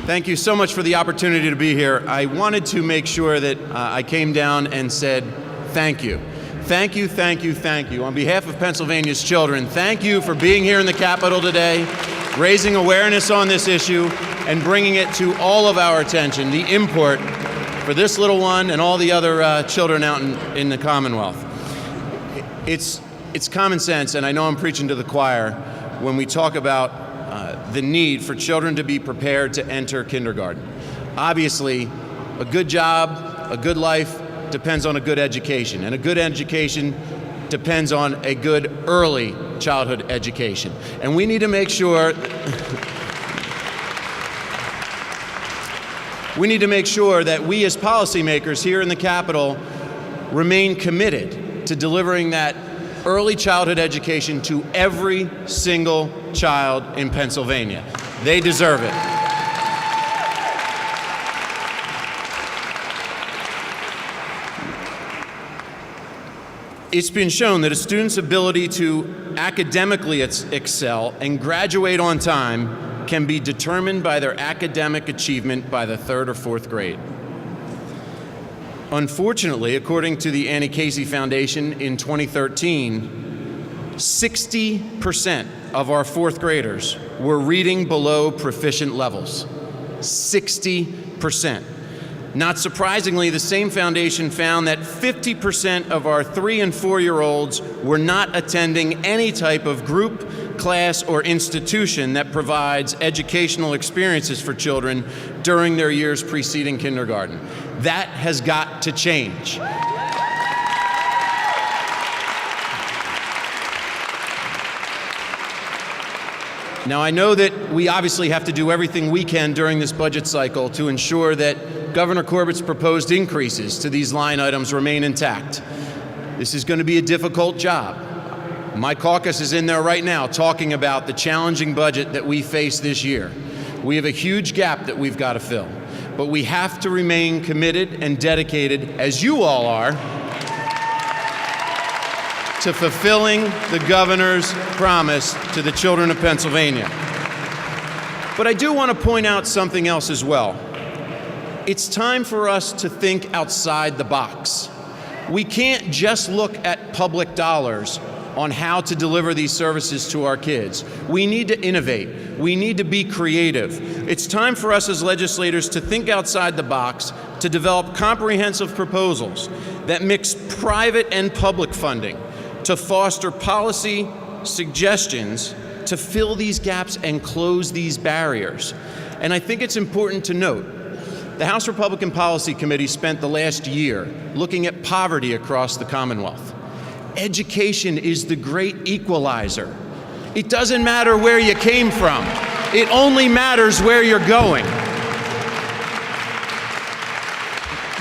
Thank you so much for the opportunity to be here. I wanted to make sure that I came down and said thank you. Thank you, thank you, thank you. On behalf of Pennsylvania's children, thank you for being here in the Capitol today, raising awareness on this issue, and bringing it to all of our attention, the import for this little one and all the other children out in the Commonwealth. It's common sense, and I know I'm preaching to the choir when we talk about the need for children to be prepared to enter kindergarten. Obviously, a good job, a good life depends on a good education, and a good education depends on a good early childhood education. And we need to make sure that we as policymakers here in the Capitol remain committed to delivering that early childhood education to every single child in Pennsylvania. They deserve it. It's been shown that a student's ability to academically excel and graduate on time can be determined by their academic achievement by the 3rd or 4th grade. Unfortunately, according to the Annie Casey Foundation in 2013, 60% of our 4th graders were reading below proficient levels. 60%. Not surprisingly, the same foundation found that 50% of our 3- and 4-year-olds were not attending any type of group, class, or institution that provides educational experiences for children during their years preceding kindergarten. That has got to change. Now, I know that we obviously have to do everything we can during this budget cycle to ensure that Governor Corbett's proposed increases to these line items remain intact. This is going to be a difficult job. My caucus is in there right now talking about the challenging budget that we face this year. We have a huge gap that we've got to fill, but we have to remain committed and dedicated, as you all are, to fulfilling the governor's promise to the children of Pennsylvania. But I do want to point out something else as well. It's time for us to think outside the box. We can't just look at public dollars on how to deliver these services to our kids. We need to innovate. We need to be creative. It's time for us as legislators to think outside the box, to develop comprehensive proposals that mix private and public funding, to foster policy suggestions to fill these gaps and close these barriers. And I think it's important to note, the House Republican Policy Committee spent the last year looking at poverty across the Commonwealth. Education is the great equalizer. It doesn't matter where you came from. It only matters where you're going.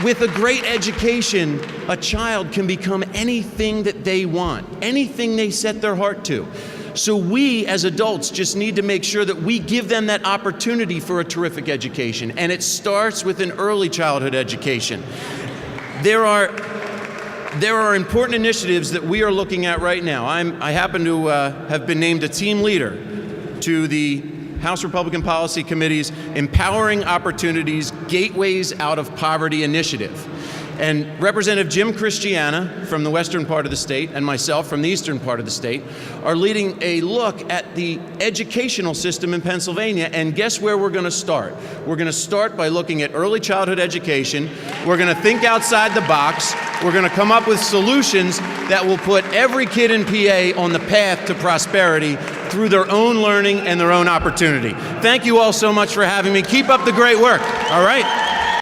With a great education, a child can become anything that they want, anything they set their heart to. So we as adults just need to make sure that we give them that opportunity for a terrific education, and it starts with an early childhood education. There are important initiatives that we are looking at right now. I happen to have been named a team leader to the House Republican Policy Committee's Empowering Opportunities Gateways Out of Poverty initiative. And Representative Jim Christiana from the western part of the state and myself from the eastern part of the state are leading a look at the educational system in Pennsylvania. And guess where we're going to start? We're going to start by looking at early childhood education. We're going to think outside the box. We're going to come up with solutions that will put every kid in PA on the path to prosperity through their own learning and their own opportunity. Thank you all so much for having me. Keep up the great work. All right.